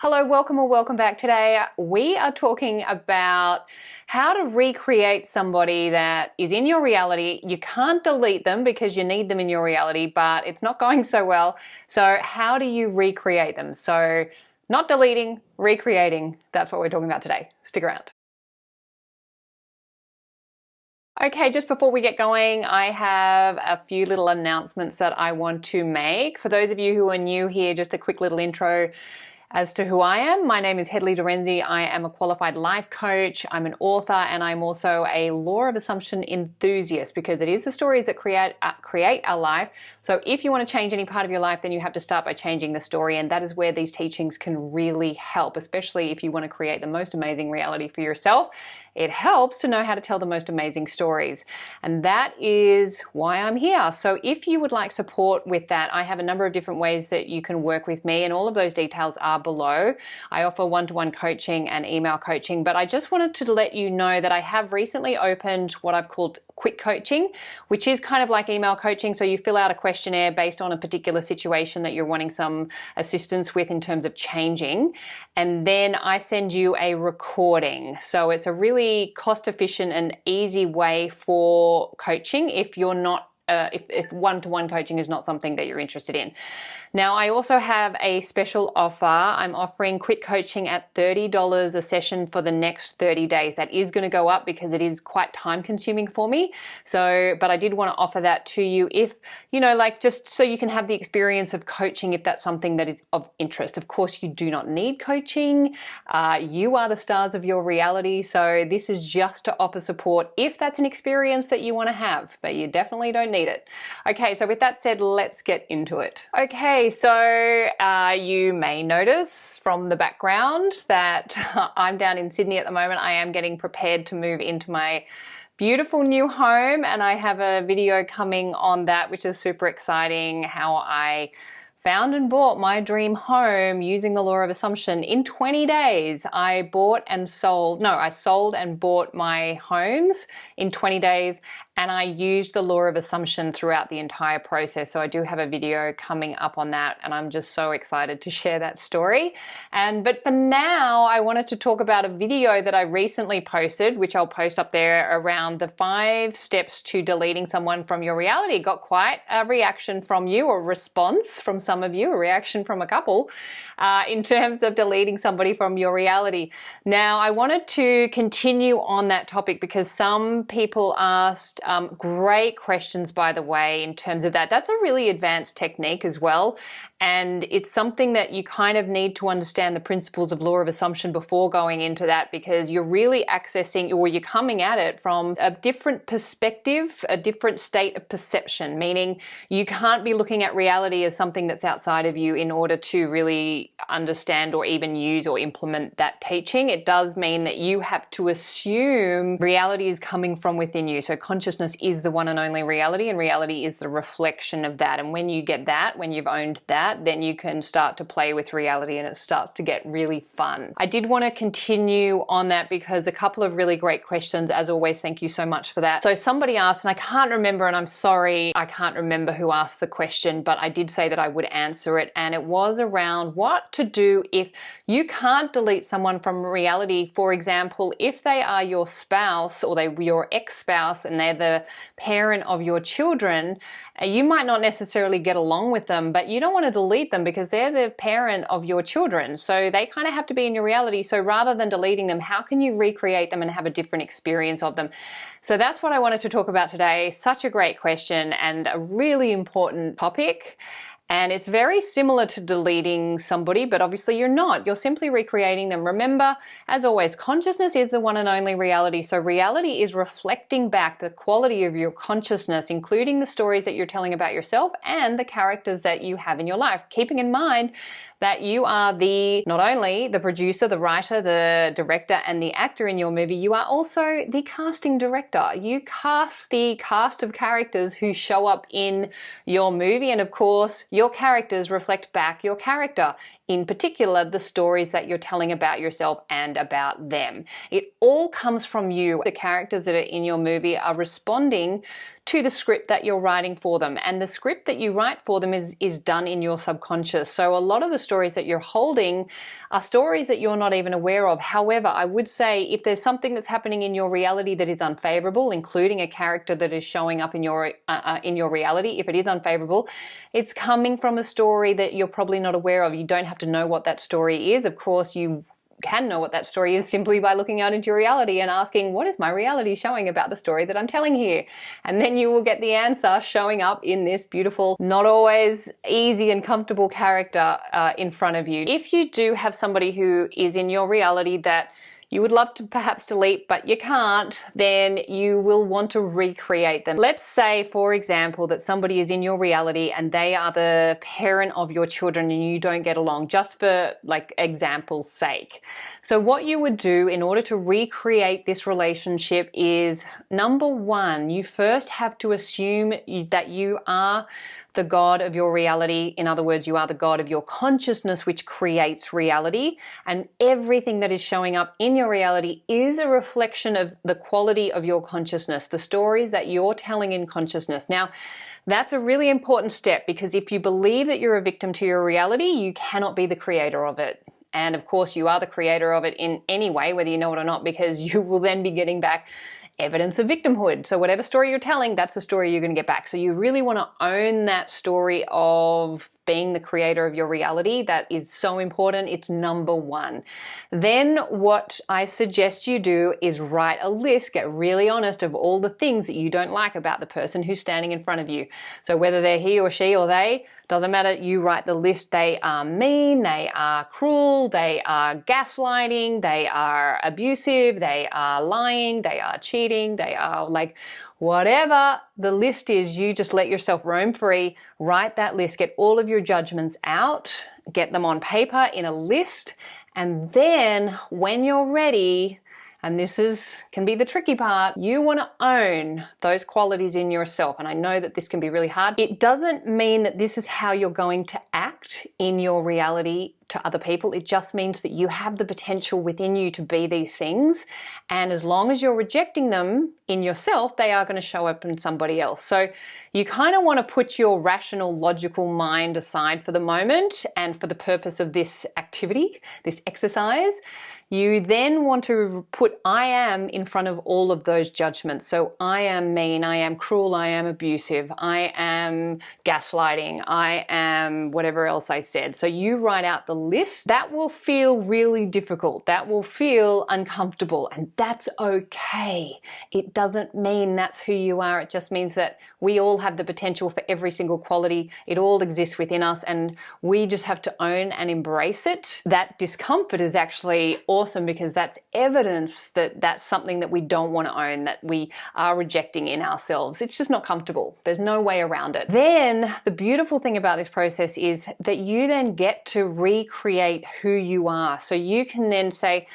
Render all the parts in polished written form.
Hello, welcome or welcome back. Today we are talking about how to recreate somebody that is in your reality. You can't delete them because you need them in your reality, but it's not going so well. So how do you recreate them? So not deleting, recreating. That's what we're talking about today. Stick around. Okay, just before we get going, I have a few little announcements that I want to make. For those of you who are new here, just a quick little intro as to who I am. My name is Hedley Derenzie. I am a qualified life coach. I'm an author, and I'm also a law of assumption enthusiast, because it is the stories that create our life. So if you want to change any part of your life, then you have to start by changing the story, and that is where these teachings can really help, especially if you want to create the most amazing reality for yourself. It helps to know how to tell the most amazing stories. And that is why I'm here. So if you would like support with that, I have a number of different ways that you can work with me, and all of those details are below. I offer one-to-one coaching and email coaching, but I just wanted to let you know that I have recently opened what I've called quick coaching, which is kind of like email coaching. So you fill out a questionnaire based on a particular situation that you're wanting some assistance with in terms of changing. And then I send you a recording. So it's a really cost efficient and easy way for coaching if you're not if one-to-one coaching is not something that you're interested in. Now, I also have a special offer. I'm offering quick coaching at $30 a session for the next 30 days. That is going to go up because it is quite time consuming for me. So, but I did want to offer that to you if, like just so you can have the experience of coaching if that's something that is of interest. Of course, you do not need coaching. You are the stars of your reality. So this is just to offer support if that's an experience that you want to have, but you definitely don't need it. Okay, so with that said, let's get into it. Okay, so you may notice from the background that I'm down in Sydney at the moment. I am getting prepared to move into my beautiful new home, and I have a video coming on that, which is super exciting, how I found and bought my dream home using the law of assumption in 20 days. I sold and bought my homes in 20 days, and I used the law of assumption throughout the entire process. So I do have a video coming up on that, and I'm just so excited to share that story. But for now, I wanted to talk about a video that I recently posted, which I'll post up there, around the 5 steps to deleting someone from your reality. Got quite a reaction from you, or response from some of you, a reaction from a couple, in terms of deleting somebody from your reality. Now, I wanted to continue on that topic because some people asked great questions, by the way, in terms of that. That's a really advanced technique as well. And it's something that you kind of need to understand the principles of law of assumption before going into that, because you're really accessing, or you're coming at it from a different perspective, a different state of perception, meaning you can't be looking at reality as something that's outside of you in order to really understand or even use or implement that teaching. It does mean that you have to assume reality is coming from within you. So consciousness is the one and only reality, and reality is the reflection of that. And when you get that, when you've owned that, then you can start to play with reality, and it starts to get really fun. I did want to continue on that because a couple of really great questions. As always, thank you so much for that. So somebody asked, and I can't remember, and I'm sorry, I can't remember who asked the question, but I did say that I would answer it, and it was around what to do if you can't delete someone from reality. For example, if they are your spouse, or they're your ex-spouse, and they're the parent of your children, you might not necessarily get along with them, but you don't want to delete them because they're the parent of your children. So they kind of have to be in your reality. So rather than deleting them, how can you recreate them and have a different experience of them? So that's what I wanted to talk about today. Such a great question and a really important topic. And it's very similar to deleting somebody, but obviously you're not. You're simply recreating them. Remember, as always, consciousness is the one and only reality. So reality is reflecting back the quality of your consciousness, including the stories that you're telling about yourself and the characters that you have in your life. Keeping in mind that you are not only the producer, the writer, the director, and the actor in your movie, you are also the casting director. You cast the cast of characters who show up in your movie, and of course, your characters reflect back your character, in particular, the stories that you're telling about yourself and about them. It all comes from you. The characters that are in your movie are responding to the script that you're writing for them. And the script that you write for them is done in your subconscious. So a lot of the stories that you're holding are stories that you're not even aware of. However, I would say if there's something that's happening in your reality that is unfavorable, including a character that is showing up in your reality, if it is unfavorable, it's coming from a story that you're probably not aware of. You don't have to know what that story is. Of course, you can know what that story is simply by looking out into your reality and asking, what is my reality showing about the story that I'm telling here? And then you will get the answer showing up in this beautiful, not always easy and comfortable character in front of you. If you do have somebody who is in your reality that you would love to perhaps delete, but you can't, then you will want to recreate them. Let's say, for example, that somebody is in your reality and they are the parent of your children and you don't get along, just for like example's sake. So what you would do in order to recreate this relationship is, number one, you first have to assume that you are the God of your reality. In other words, you are the God of your consciousness, which creates reality. And everything that is showing up in your reality is a reflection of the quality of your consciousness, the stories that you're telling in consciousness. Now, that's a really important step, because if you believe that you're a victim to your reality, you cannot be the creator of it. And of course, you are the creator of it in any way, whether you know it or not, because you will then be getting back evidence of victimhood. So whatever story you're telling, that's the story you're going to get back. So you really want to own that story of being the creator of your reality. That is so important. It's number one. Then what I suggest you do is write a list, get really honest of all the things that you don't like about the person who's standing in front of you. So whether they're he or she or they, doesn't matter, you write the list. They are mean, they are cruel, they are gaslighting, they are abusive, they are lying, they are cheating, they are like, whatever the list is, you just let yourself roam free, write that list, get all of your judgments out, get them on paper in a list, and then when you're ready, and this can be the tricky part, you want to own those qualities in yourself. And I know that this can be really hard. It doesn't mean that this is how you're going to act in your reality to other people. It just means that you have the potential within you to be these things. And as long as you're rejecting them in yourself, they are going to show up in somebody else. So you kind of want to put your rational, logical mind aside for the moment and for the purpose of this activity, this exercise. You then want to put I am in front of all of those judgments. So I am mean, I am cruel, I am abusive, I am gaslighting, I am whatever else I said. So you write out the list. That will feel really difficult. That will feel uncomfortable, and that's okay. It doesn't mean that's who you are. It just means that we all have the potential for every single quality. It all exists within us, and we just have to own and embrace it. That discomfort is actually awesome, because that's evidence that that's something that we don't want to own, that we are rejecting in ourselves. It's just not comfortable. There's no way around it. Then the beautiful thing about this process is that you then get to recreate who you are. So you can then say,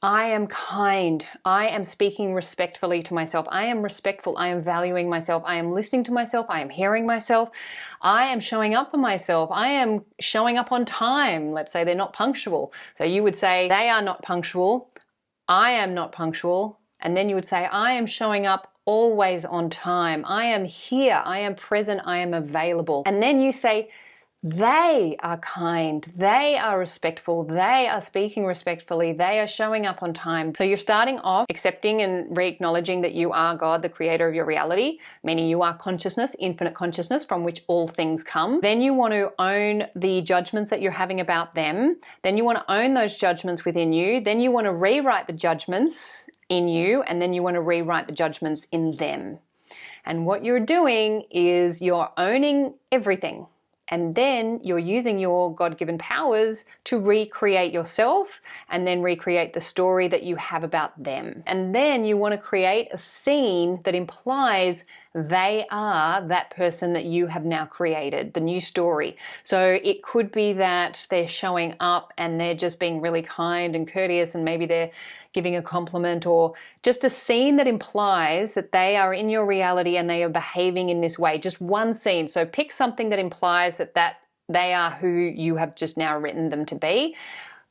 I am kind. I am speaking respectfully to myself. I am respectful. I am valuing myself. I am listening to myself. I am hearing myself. I am showing up for myself. I am showing up on time. Let's say they're not punctual. So you would say, they are not punctual. I am not punctual. And then you would say, I am showing up always on time. I am here. I am present. I am available. And then you say, they are kind, they are respectful, they are speaking respectfully, they are showing up on time. So you're starting off accepting and re-acknowledging that you are God, the creator of your reality, meaning you are consciousness, infinite consciousness from which all things come. Then you want to own the judgments that you're having about them. Then you want to own those judgments within you. Then you want to rewrite the judgments in you, and then you want to rewrite the judgments in them. And what you're doing is you're owning everything. And then you're using your God-given powers to recreate yourself and then recreate the story that you have about them. And then you want to create a scene that implies they are that person that you have now created, the new story. So it could be that they're showing up and they're just being really kind and courteous, and maybe they're giving a compliment, or just a scene that implies that they are in your reality and they are behaving in this way. Just one scene. So pick something that implies that they are who you have just now written them to be.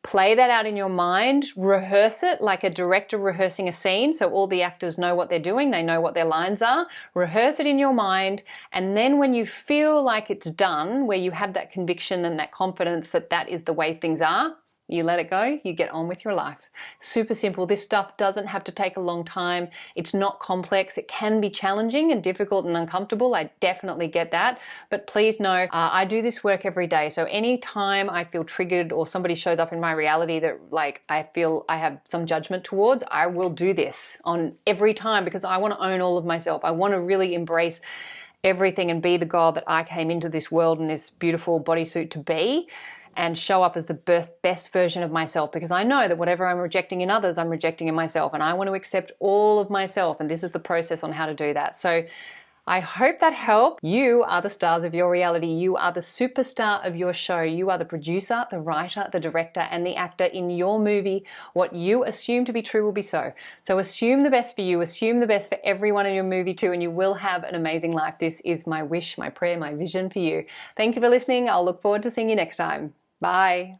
Play that out in your mind, rehearse it like a director rehearsing a scene, so all the actors know what they're doing, they know what their lines are. Rehearse it in your mind, and then when you feel like it's done, where you have that conviction and that confidence that that is the way things are, you let it go, you get on with your life. Super simple. This stuff doesn't have to take a long time. It's not complex. It can be challenging and difficult and uncomfortable. I definitely get that. But please know, I do this work every day. So anytime I feel triggered or somebody shows up in my reality that like I feel I have some judgment towards, I will do this on every time because I want to own all of myself. I want to really embrace everything and be the God that I came into this world in this beautiful bodysuit to be, and show up as the best version of myself, because I know that whatever I'm rejecting in others, I'm rejecting in myself, and I want to accept all of myself, and this is the process on how to do that. So I hope that helped. You are the stars of your reality. You are the superstar of your show. You are the producer, the writer, the director, and the actor in your movie. What you assume to be true will be so. So assume the best for you. Assume the best for everyone in your movie too, and you will have an amazing life. This is my wish, my prayer, my vision for you. Thank you for listening. I'll look forward to seeing you next time. Bye.